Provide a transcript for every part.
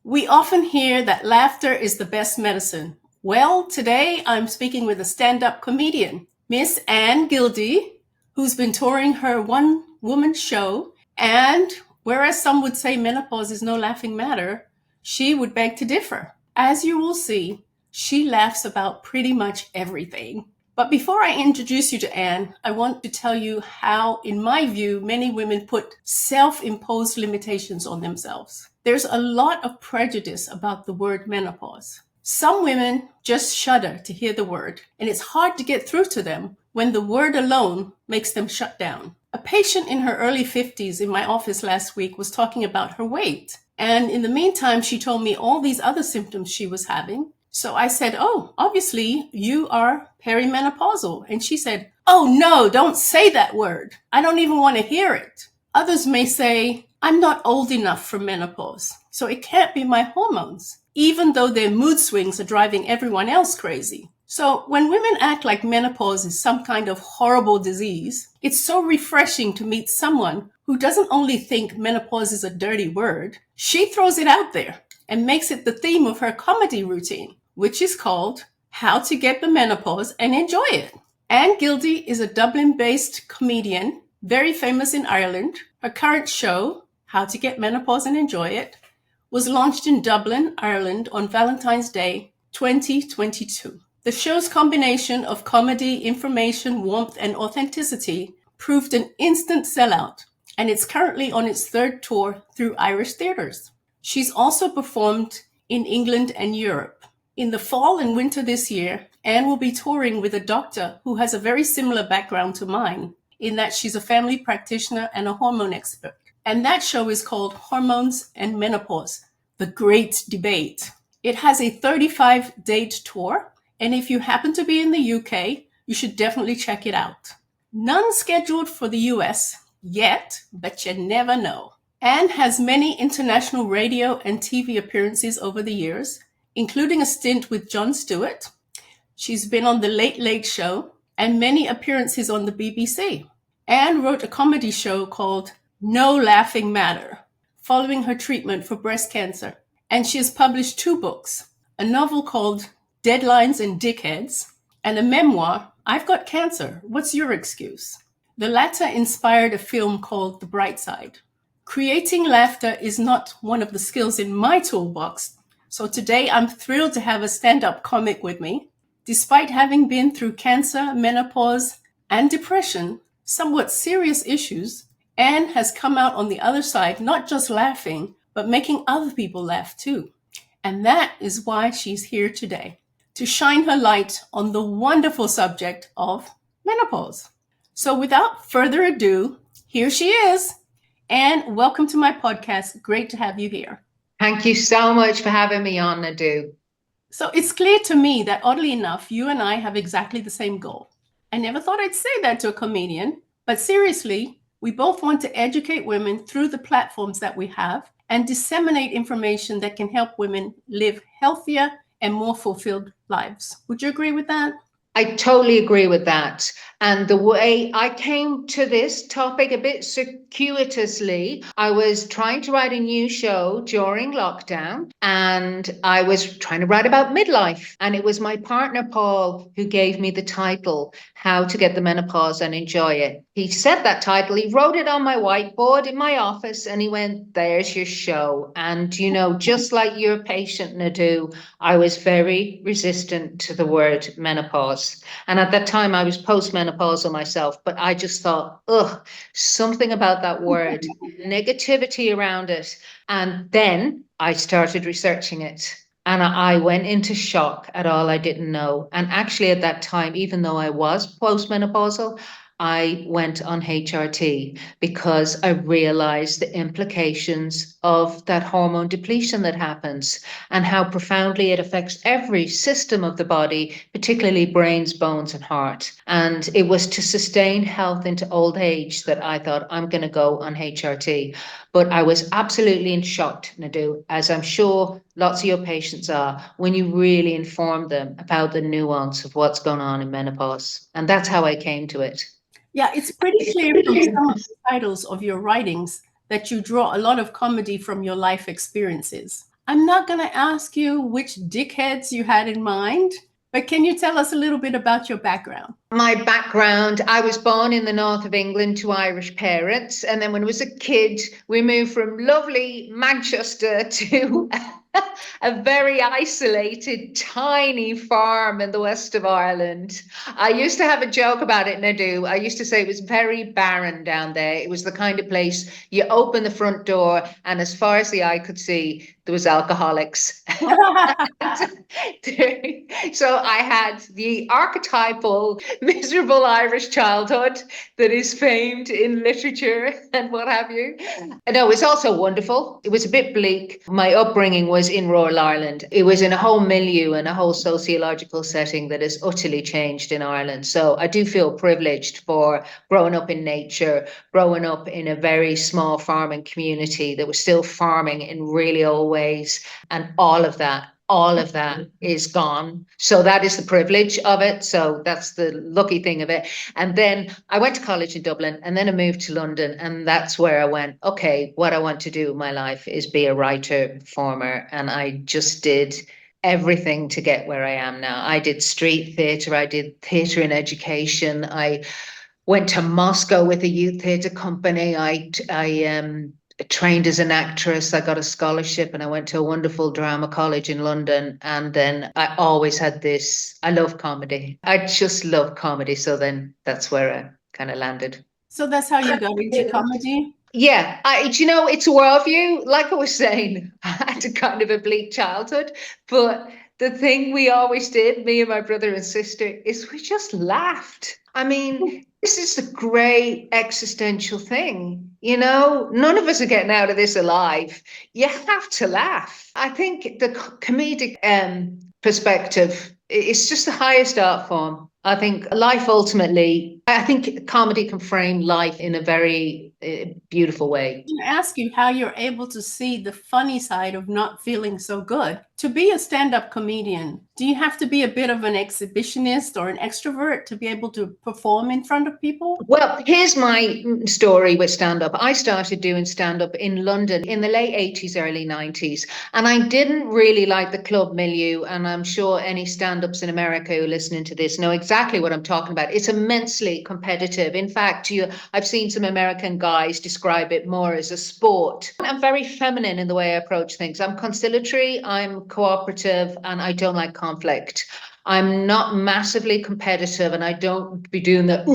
We often hear that laughter is the best medicine. Well, today I'm speaking with a stand-up comedian, Miss Anne Gildea, who's been touring her one-woman show. And whereas some would say menopause is no laughing matter, she would beg to differ. As you will see, she laughs about pretty much everything. But before I introduce you to Anne, I want to tell you how, in my view, many women put self-imposed limitations on themselves. There's a lot of prejudice about the word menopause. Some women just shudder to hear the word, and it's hard to get through to them when the word alone makes them shut down. A patient in her early 50s in my office last week was talking about her weight. And in the meantime, she told me all these other symptoms she was having. So I said, "Oh, obviously you are perimenopausal." And she said, "Oh no, don't say that word. I don't even want to hear it." Others may say, "I'm not old enough for menopause, so it can't be my hormones," even though their mood swings are driving everyone else crazy. So when women act like menopause is some kind of horrible disease, it's so refreshing to meet someone who doesn't only think menopause is a dirty word, she throws it out there and makes it the theme of her comedy routine, which is called How to Get the Menopause and Enjoy It. Anne Gildea is a Dublin-based comedian, very famous in Ireland. Her current show, How to Get Menopause and Enjoy It, was launched in Dublin, Ireland on Valentine's Day 2022. The show's combination of comedy, information, warmth, and authenticity proved an instant sellout, and it's currently on its third tour through Irish theaters. She's also performed in England and Europe. In the fall and winter this year, Anne will be touring with a doctor who has a very similar background to mine, in that she's a family practitioner and a hormone expert. And that show is called Hormones and Menopause, The Great Debate. It has a 35-date tour, and if you happen to be in the UK, you should definitely check it out. None scheduled for the US yet, but you never know. Anne has many international radio and TV appearances over the years, including a stint with Jon Stewart. She's been on The Late Late Show and many appearances on the BBC. Anne wrote a comedy show called No Laughing Matter, following her treatment for breast cancer. And she has published 2 books, a novel called Deadlines and Dickheads, and a memoir, I've Got Cancer, What's Your Excuse? The latter inspired a film called The Bright Side. Creating laughter is not one of the skills in my toolbox, so today I'm thrilled to have a stand-up comic with me. Despite having been through cancer, menopause, and depression, somewhat serious issues, Anne has come out on the other side not just laughing, but making other people laugh too. And that is why she's here today, to shine her light on the wonderful subject of menopause. So without further ado, here she is. Anne, welcome to my podcast. Great to have you here. Thank you so much for having me on, Nadu. So it's clear to me that oddly enough, you and I have exactly the same goal. I never thought I'd say that to a comedian, but seriously, we both want to educate women through the platforms that we have and disseminate information that can help women live healthier and more fulfilled lives. Would you agree with that? I totally agree with that. And the way I came to this topic a bit circuitously, I was trying to write a new show during lockdown, and I was trying to write about midlife. And it was my partner, Paul, who gave me the title, How to Get the Menopause and Enjoy It. He said that title, he wrote it on my whiteboard in my office, and he went, "There's your show." And, just like your patient, Nadu, I was very resistant to the word menopause. And at that time, I was postmenopausal myself, but I just thought, something about that word, negativity around it. And then I started researching it. And I went into shock at all I didn't know. And actually, at that time, even though I was postmenopausal, I went on HRT because I realized the implications of that hormone depletion that happens and how profoundly it affects every system of the body, particularly brains, bones, and heart. And it was to sustain health into old age that I thought, I'm going to go on HRT. But I was absolutely in shock, Nadu, as I'm sure lots of your patients are, when you really inform them about the nuance of what's going on in menopause. And that's how I came to it. Yeah, it's pretty clear from some of the titles of your writings that you draw a lot of comedy from your life experiences. I'm not going to ask you which dickheads you had in mind, but can you tell us a little bit about your background? My background, I was born in the north of England to Irish parents. And then when I was a kid, we moved from lovely Manchester to a very isolated, tiny farm in the west of Ireland. I used to have a joke about it, and I do. I used to say it was very barren down there. It was the kind of place you open the front door, and as far as the eye could see, there was alcoholics. So I had the archetypal miserable Irish childhood that is famed in literature and what have you. No, it's also wonderful. It was a bit bleak. My upbringing was in rural Ireland. It was in a whole milieu and a whole sociological setting that has utterly changed in Ireland. So I do feel privileged for growing up in nature, growing up in a very small farming community that was still farming in really old ways, and all of that is gone. So that is the privilege of it. So that's the lucky thing of it. And then I went to college in Dublin, and then I moved to London. And that's where I went, okay, what I want to do in my life is be a writer, performer. And I just did everything to get where I am now. I did street theatre. I did theatre in education. I went to Moscow with a youth theatre company. I trained as an actress. I got a scholarship and I went to a wonderful drama college in London. And then I always had this, I love comedy. I just love comedy. So then that's where I kind of landed. So that's how you got into comedy? Yeah, it's a worldview. Like I was saying, I had a kind of a bleak childhood, but the thing we always did, me and my brother and sister, is we just laughed. I mean, this is the great existential thing. None of us are getting out of this alive. You have to laugh. I think the comedic perspective is just the highest art form. I think life ultimately, I think comedy can frame life in a very beautiful way. I ask you how you're able to see the funny side of not feeling so good. To be a stand-up comedian, do you have to be a bit of an exhibitionist or an extrovert to be able to perform in front of people? Well, here's my story with stand-up. I started doing stand-up in London in the late 80s, early 90s, and I didn't really like the club milieu, and I'm sure any stand-ups in America who are listening to this know exactly what I'm talking about. It's immensely competitive. In fact, I've seen some American guys describe it more as a sport. I'm very feminine in the way I approach things. I'm conciliatory, I'm cooperative, and I don't like conflict. I'm not massively competitive, and I don't be doing the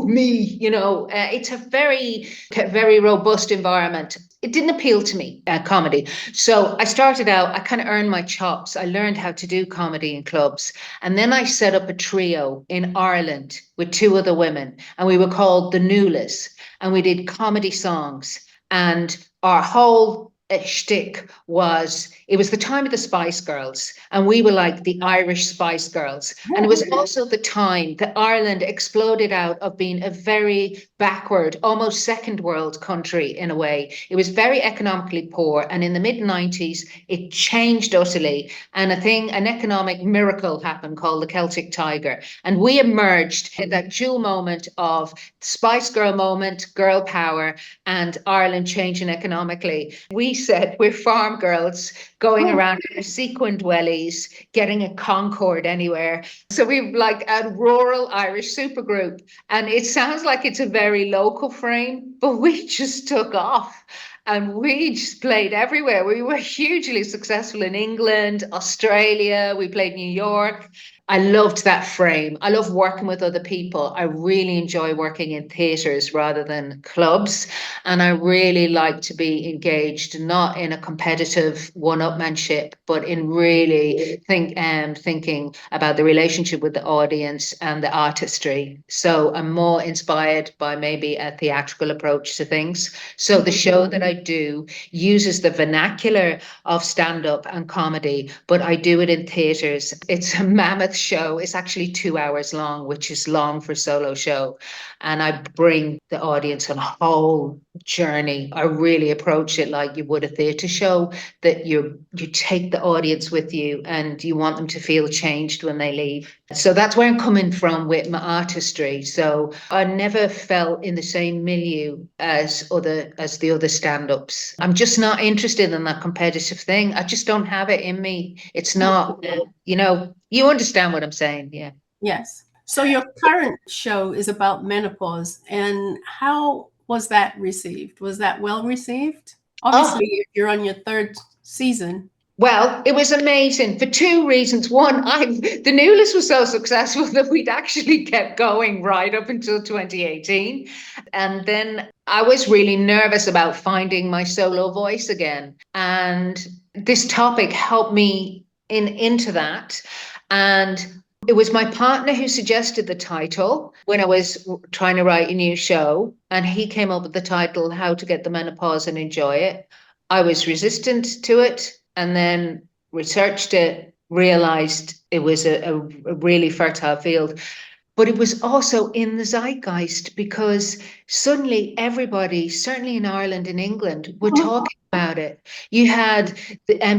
me. It's a very, very robust environment. It didn't appeal to me, comedy. So I started out, I kind of earned my chops. I learned how to do comedy in clubs. And then I set up a trio in Ireland with two other women, and we were called the Newless, and we did comedy songs. And our whole shtick was, it was the time of the Spice Girls, and we were like the Irish Spice Girls. And it was also the time that Ireland exploded out of being a very backward, almost second world country in a way. It was very economically poor, and in the mid-90s it changed utterly, and an economic miracle happened called the Celtic Tiger, and we emerged in that dual moment of Spice Girl moment, girl power, and Ireland changing economically. We said we're farm girls going around in sequined wellies, getting a Concorde anywhere. So we've like a rural Irish supergroup, and it sounds like it's a very local frame, but we just took off. And we just played everywhere. We were hugely successful in England, Australia. We played New York. I loved that frame. I love working with other people. I really enjoy working in theatres rather than clubs. And I really like to be engaged, not in a competitive one-upmanship, but in really thinking about the relationship with the audience and the artistry. So I'm more inspired by maybe a theatrical approach to things. So the show that I do uses the vernacular of stand-up and comedy, but I do it in theatres. It's a mammoth show. It's actually 2 hours long, which is long for a solo show. And I bring the audience on a whole journey. I really approach it like you would a theatre show, that you take the audience with you and you want them to feel changed when they leave. So that's where I'm coming from with my artistry. So I never felt in the same milieu as the other stand-ups. I'm just not interested in that competitive thing. I just don't have it in me. It's not, you understand what I'm saying, yeah. Yes. So your current show is about menopause, and how was that received? Was that well received? Obviously, if you're on your third season. Well, it was amazing for two reasons. One, the new list was so successful that we'd actually kept going right up until 2018. And then I was really nervous about finding my solo voice again. And this topic helped me into that. And it was my partner who suggested the title when I was trying to write a new show. And he came up with the title, How to Get the Menopause and Enjoy It. I was resistant to it, and then researched it, realized it was a really fertile field. But it was also in the zeitgeist because suddenly everybody, certainly in Ireland and England, were talking about it. You had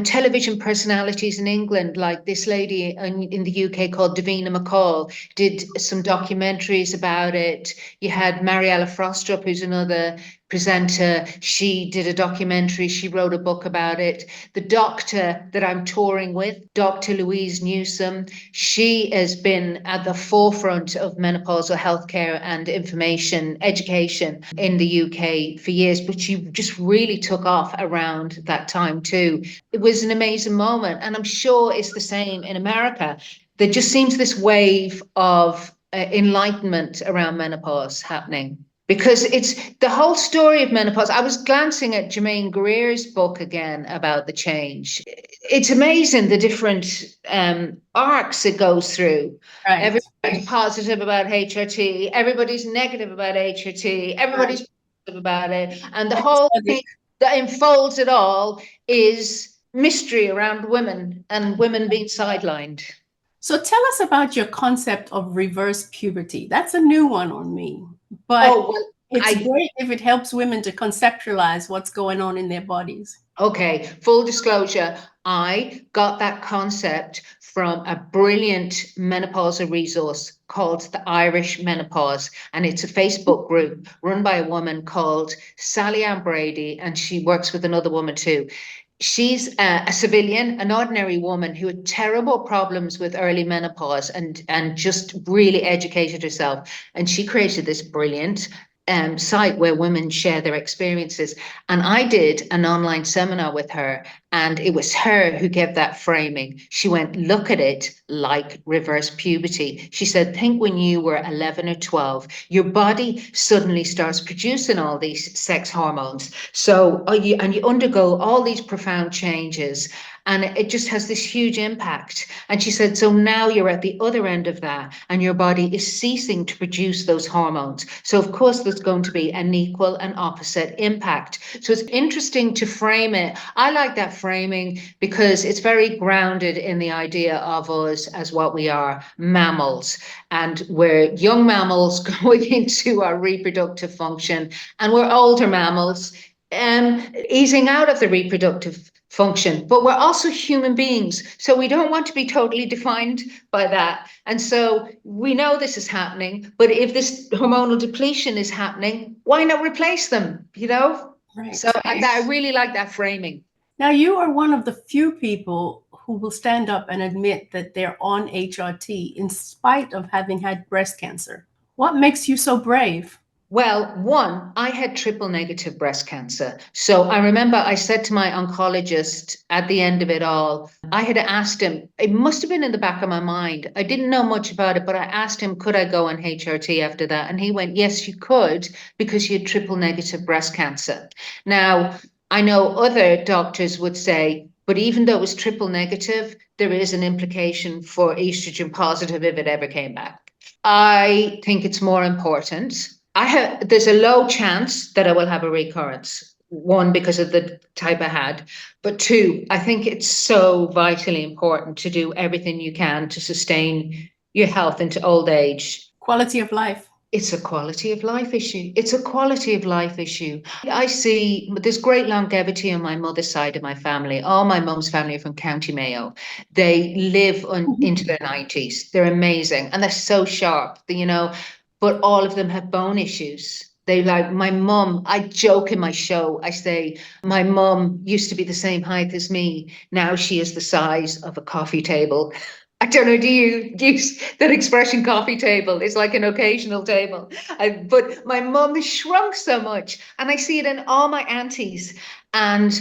television personalities in England, like this lady in the UK called Davina McCall, did some documentaries about it. You had Mariella Frostrup, who's another presenter. She did a documentary. She wrote a book about it. The doctor that I'm touring with, Dr. Louise Newsom, she has been at the forefront of menopausal healthcare and information education in the UK for years, but she just really took off around that time too. It was an amazing moment, and I'm sure it's the same in America. There just seems this wave of enlightenment around menopause happening. Because it's the whole story of menopause. I was glancing at Germaine Greer's book again about the change. It's amazing the different arcs it goes through. Right. Everybody's positive about HRT. Everybody's negative about HRT. Everybody's positive about it. And the whole thing that enfolds it all is mystery around women and women being sidelined. So tell us about your concept of reverse puberty. That's a new one on me, but it's great if it helps women to conceptualize what's going on in their bodies. Okay, full disclosure, I got that concept from a brilliant menopausal resource called the Irish Menopause, and it's a Facebook group run by a woman called Sally Ann Brady, and she works with another woman too. She's a civilian, an ordinary woman who had terrible problems with early menopause and just really educated herself. And she created this brilliant site where women share their experiences. And I did an online seminar with her, and it was her who gave that framing. She went, look at it like reverse puberty. She said, think when you were 11 or 12, your body suddenly starts producing all these sex hormones. So you undergo all these profound changes, and it just has this huge impact. And she said, so now you're at the other end of that, and your body is ceasing to produce those hormones. So of course, there's going to be an equal and opposite impact. So it's interesting to frame it. I like that framing because it's very grounded in the idea of us as what we are, mammals. And we're young mammals going into our reproductive function, and we're older mammals easing out of the reproductive function, but we're also human beings. So we don't want to be totally defined by that. And so we know this is happening, but if this hormonal depletion is happening, why not replace them, Right. So I really like that framing. Now, you are one of the few people who will stand up and admit that they're on HRT in spite of having had breast cancer. What makes you so brave? Well, one, I had triple negative breast cancer. So I remember I said to my oncologist at the end of it all, I had asked him, it must have been in the back of my mind. I didn't know much about it, but I asked him, could I go on HRT after that? And he went, yes, you could, because you had triple negative breast cancer. Now, I know other doctors would say, but even though it was triple negative, there is an implication for estrogen positive if it ever came back. I think it's more important. There's a low chance that I will have a recurrence. One, because of the type I had, but two, I think it's so vitally important to do everything you can to sustain your health into old age. Quality of life. It's a quality of life issue. It's a quality of life issue. I see there's great longevity on my mother's side of my family. All my mum's family are from County Mayo. They live into their 90s. They're amazing. And they're so sharp, but all of them have bone issues. They like my mum. I joke in my show. I say, my mum used to be the same height as me. Now she is the size of a coffee table. I don't know, do you use that expression, coffee table? It's like an occasional table. But my mum has shrunk so much, and I see it in all my aunties. And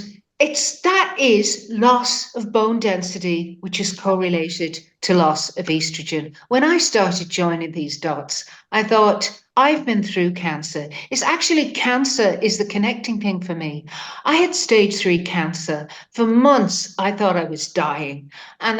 that is loss of bone density, which is correlated to loss of estrogen. When I started joining these dots, I thought, I've been through cancer. It's actually cancer is the connecting thing for me. I had stage 3 cancer. For months, I thought I was dying. And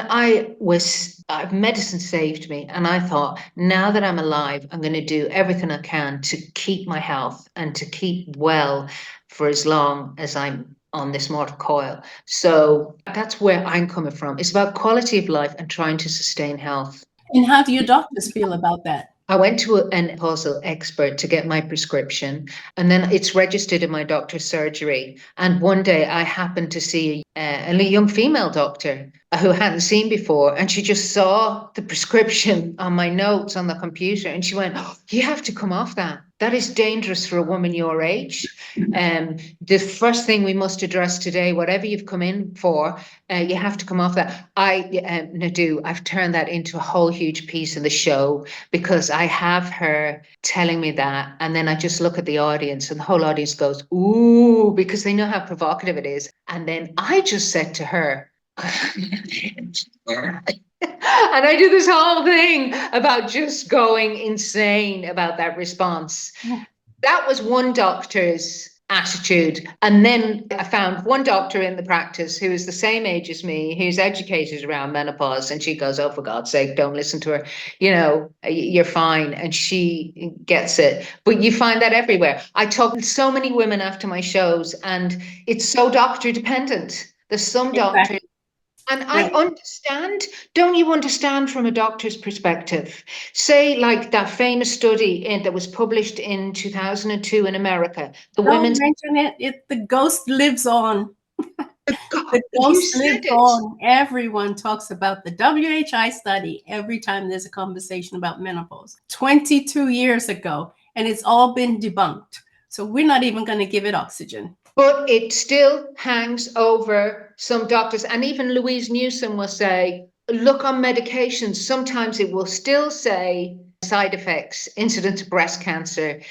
medicine saved me. And I thought, now that I'm alive, I'm going to do everything I can to keep my health and to keep well for as long as I'm on this mortal coil. So that's where I'm coming from. It's about quality of life and trying to sustain health. And how do your doctors feel about that? I went to an menopausal expert to get my prescription, and then it's registered in my doctor's surgery. And one day I happened to see a young female doctor who I hadn't seen before, and she just saw the prescription on my notes on the computer, and she went, "Oh, you have to come off that. That is dangerous for a woman your age. The first thing we must address today, whatever you've come in for, you have to come off that." I've turned that into a whole huge piece of the show, because I have her telling me that, and then I just look at the audience, and the whole audience goes, "Ooh," because they know how provocative it is. And then I just said to her, and I do this whole thing about just going insane about that response. That was one doctor's attitude. And then I found one doctor in the practice who is the same age as me, who's educated around menopause. And she goes, "Oh, for God's sake, don't listen to her. You're fine." And she gets it. But you find that everywhere. I talk to so many women after my shows, and it's so doctor dependent. There's some doctors. And I understand. Don't you understand from a doctor's perspective? Say, like that famous study that was published in 2002 in America. Don't mention it. The ghost lives on. The ghost lives on. Everyone talks about the WHI study every time there's a conversation about menopause. 22 years ago, and it's all been debunked. So we're not even going to give it oxygen. But it still hangs over some doctors. And even Louise Newsom will say, look on medications. Sometimes it will still say side effects, incidence of breast cancer.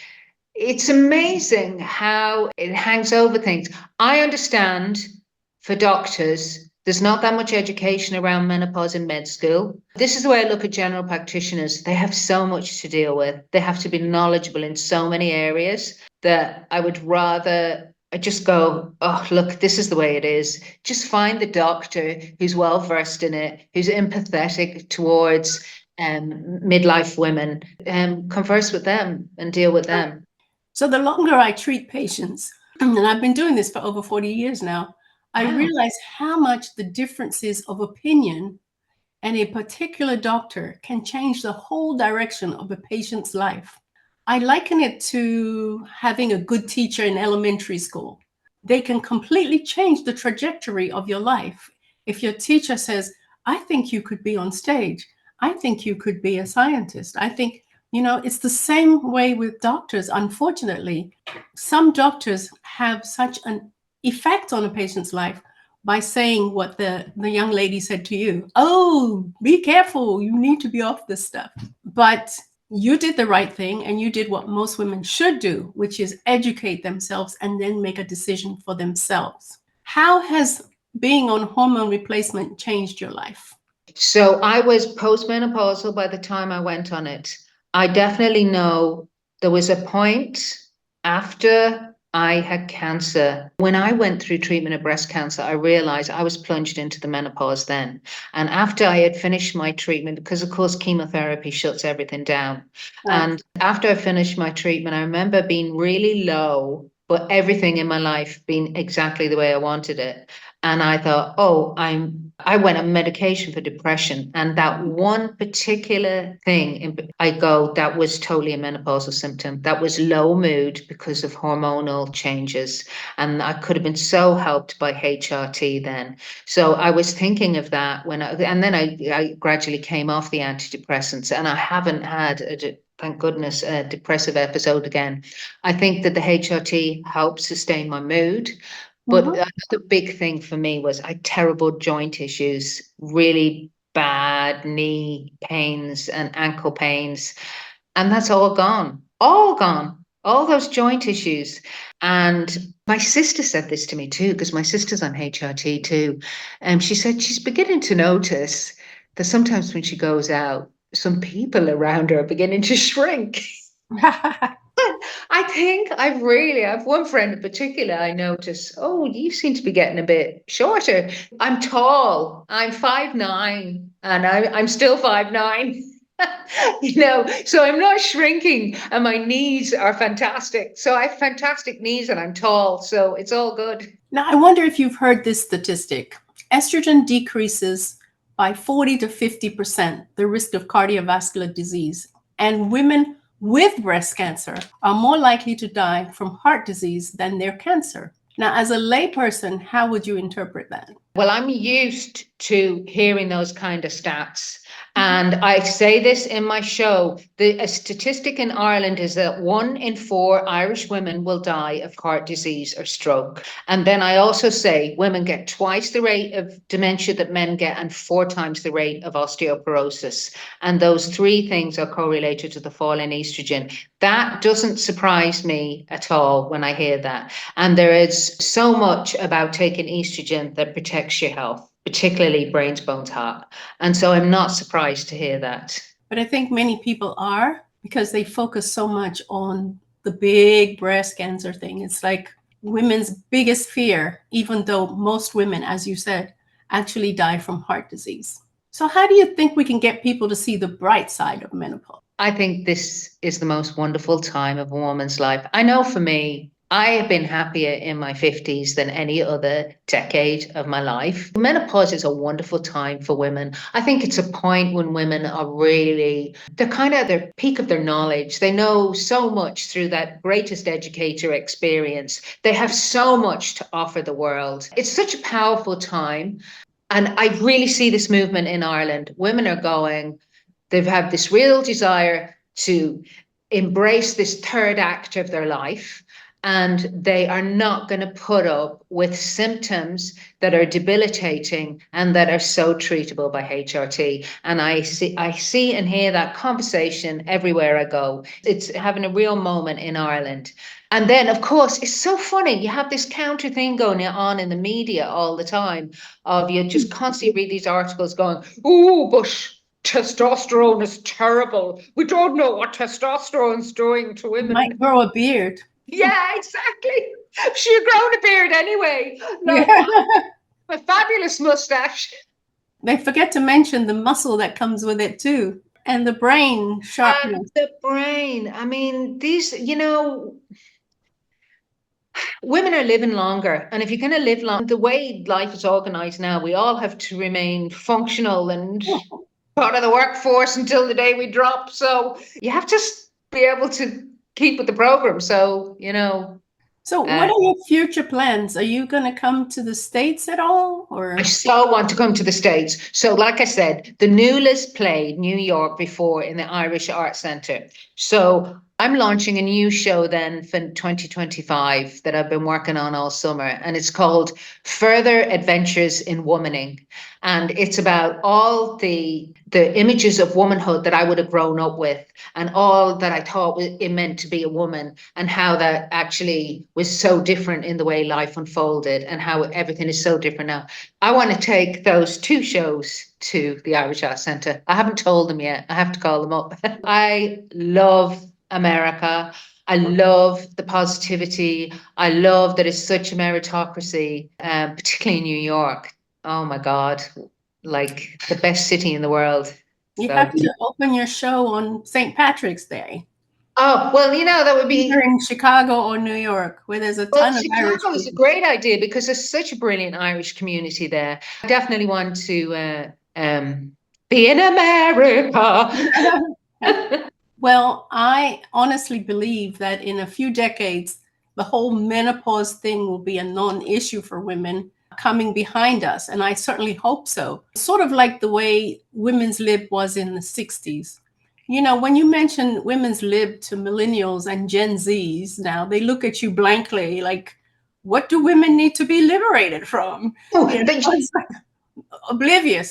It's amazing how it hangs over things. I understand for doctors, there's not that much education around menopause in med school. This is the way I look at general practitioners. They have so much to deal with. They have to be knowledgeable in so many areas that I would rather just go, "Oh, look, this is the way it is." Just find the doctor who's well versed in it, who's empathetic towards midlife women, and converse with them and deal with them. So the longer I treat patients, and I've been doing this for over 40 years now, I realize how much the differences of opinion and a particular doctor can change the whole direction of a patient's life. I liken it to having a good teacher in elementary school. They can completely change the trajectory of your life. If your teacher says, "I think you could be on stage. I think you could be a scientist. I think," it's the same way with doctors. Unfortunately, some doctors have such an effect on a patient's life by saying what the young lady said to you. "Oh, be careful. You need to be off this stuff." But you did the right thing, and you did what most women should do, which is educate themselves and then make a decision for themselves. How has being on hormone replacement changed your life? So I was postmenopausal by the time I went on it. I definitely know there was a point after I had cancer. When I went through treatment of breast cancer, I realized I was plunged into the menopause then. And after I had finished my treatment, because of course chemotherapy shuts everything down. Right. And after I finished my treatment, I remember being really low, but everything in my life being exactly the way I wanted it. And I thought, oh, I'm I went on medication for depression, and that one particular thing, that was totally a menopausal symptom. That was low mood because of hormonal changes. And I could have been so helped by HRT then. So I was thinking of that and then I gradually came off the antidepressants, and I haven't had thank goodness, a depressive episode again. I think that the HRT helped sustain my mood. But the big thing for me was I had terrible joint issues, really bad knee pains and ankle pains. And that's all gone, all those joint issues. And my sister said this to me too, because my sister's on HRT too. And she said she's beginning to notice that sometimes when she goes out, some people around her are beginning to shrink. I think I've one friend in particular I notice, oh, you seem to be getting a bit shorter. I'm tall. I'm 5'9", and I'm still 5'9". So I'm not shrinking, and my knees are fantastic. So I have fantastic knees and I'm tall, so it's all good. Now, I wonder if you've heard this statistic. Estrogen decreases by 40 to 50% the risk of cardiovascular disease, and women with breast cancer are more likely to die from heart disease than their cancer. Now, as a layperson, how would you interpret that? Well, I'm used to hearing those kind of stats. And I say this in my show. A statistic in Ireland is that 1 in 4 Irish women will die of heart disease or stroke. And then I also say women get twice the rate of dementia that men get and 4 times the rate of osteoporosis. And those 3 things are correlated to the fall in estrogen. That doesn't surprise me at all when I hear that. And there is so much about taking estrogen that protects your health, particularly brains, bones, heart. And so I'm not surprised to hear that. But I think many people are, because they focus so much on the big breast cancer thing. It's like women's biggest fear, even though most women, as you said, actually die from heart disease. So how do you think we can get people to see the bright side of menopause? I think this is the most wonderful time of a woman's life. I know for me, I have been happier in my 50s than any other decade of my life. Menopause is a wonderful time for women. I think it's a point when women are they're kind of at their peak of their knowledge. They know so much through that greatest educator experience. They have so much to offer the world. It's such a powerful time. And I really see this movement in Ireland. Women are they've had this real desire to embrace this third act of their life, and they are not going to put up with symptoms that are debilitating and that are so treatable by HRT. And I see and hear that conversation everywhere I go. It's having a real moment in Ireland. And then, of course, it's so funny. You have this counter thing going on in the media all the time of you just constantly read these articles going, oh, but testosterone is terrible. We don't know what testosterone's doing to women. Might grow a beard. Yeah, exactly. She'd grown a beard anyway. No, a fabulous mustache. They forget to mention the muscle that comes with it too, and the brain sharpness. And the brain. I mean, women are living longer. And if you're going to live long, the way life is organized now, we all have to remain functional and part of the workforce until the day we drop. So you have to be able to keep with the program. So, So what are your future plans? Are you going to come to the States at all? Or I so want to come to the States. So like I said, the Newlist played New York before in the Irish Arts Centre. So I'm launching a new show then for 2025 that I've been working on all summer, and it's called Further Adventures in Womaning. And it's about all the images of womanhood that I would have grown up with and all that I thought it meant to be a woman, and how that actually was so different in the way life unfolded and how everything is so different now. I want to take those 2 shows to the Irish Arts Centre. I haven't told them yet. I have to call them up. I love America. I love the positivity. I love that it's such a meritocracy, particularly in New York. Oh my God, like the best city in the world. you have to open your show on St. Patrick's Day. Oh, well, that would Either be. in Chicago or New York, where there's a Well, ton of Irish Chicago is a people. great idea because there's such a brilliant Irish community there. I definitely want to be in America. Well, I honestly believe that in a few decades, the whole menopause thing will be a non-issue for women coming behind us. And I certainly hope so. Sort of like the way women's lib was in the 60s. When you mention women's lib to millennials and Gen Zs now, they look at you blankly like, what do women need to be liberated from? Oh, but It's oblivious.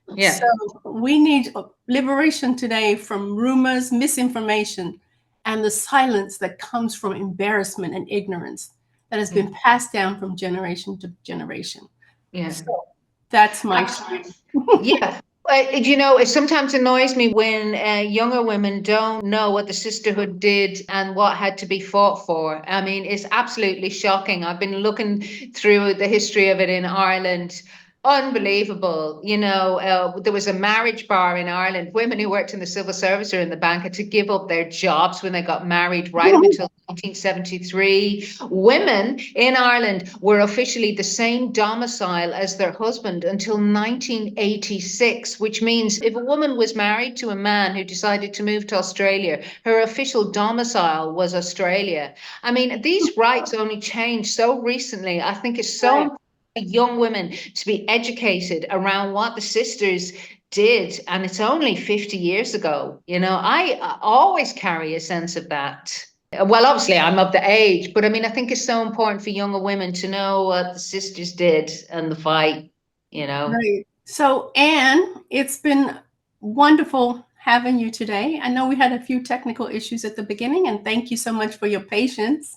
So yeah. we need liberation today from rumors, misinformation, and the silence that comes from embarrassment and ignorance that has Yeah. been passed down from generation to generation. Yeah. So that's my Absolutely. share. Yeah. It sometimes annoys me when younger women don't know what the sisterhood did and what had to be fought for. I mean, it's absolutely shocking. I've been looking through the history of it in Ireland. Unbelievable. There was a marriage bar in Ireland. Women who worked in the civil service or in the bank had to give up their jobs when they got married right up until 1973. Women in Ireland were officially the same domicile as their husband until 1986, which means if a woman was married to a man who decided to move to Australia, her official domicile was Australia. I mean, these rights only changed so recently. I think it's so Right. important for young women to be educated around what the sisters did. And it's only 50 years ago. I always carry a sense of that. Well, obviously, I'm of the age, but I mean, I think it's so important for younger women to know what the sisters did and the fight. Right. So, Anne, it's been wonderful having you today. I know we had a few technical issues at the beginning, and thank you so much for your patience.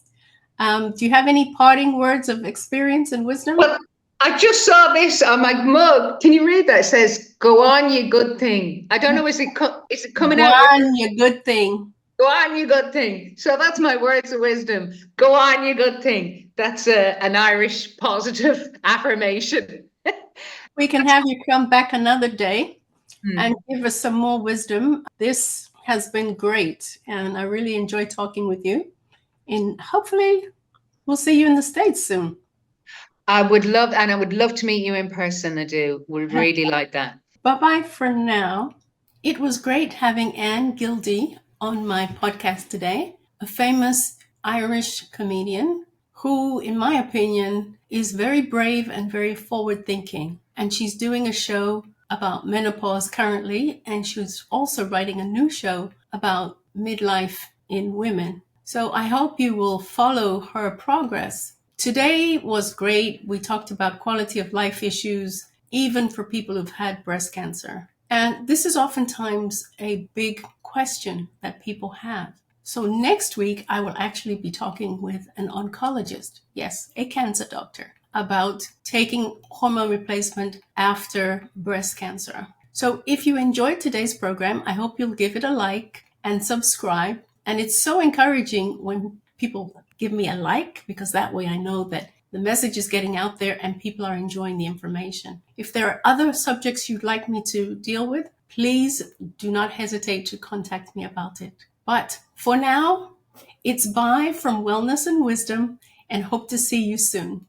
Do you have any parting words of experience and wisdom? Well, I just saw this on my mug. Can you read that? It says, "Go on, you good thing." I don't know, is it coming out? One, you good thing. Go on, you good thing. So that's my words of wisdom. Go on, you good thing. That's an Irish positive affirmation. We can have you come back another day and Hmm. give us some more wisdom. This has been great, and I really enjoy talking with you. And hopefully, we'll see you in the States soon. I would love to meet you in person. I do. Would really like that. Bye bye for now. It was great having Anne Gildea on my podcast today, a famous Irish comedian who, in my opinion, is very brave and very forward thinking. And she's doing a show about menopause currently, and she's also writing a new show about midlife in women. So I hope you will follow her progress. Today was great. We talked about quality of life issues, even for people who've had breast cancer. And this is oftentimes a big question that people have. So next week, I will actually be talking with an oncologist, yes, a cancer doctor, about taking hormone replacement after breast cancer. So if you enjoyed today's program, I hope you'll give it a like and subscribe. And it's so encouraging when people give me a like, because that way I know that the message is getting out there and people are enjoying the information. If there are other subjects you'd like me to deal with, please do not hesitate to contact me about it. But for now, it's bye from Wellness and Wisdom, and hope to see you soon.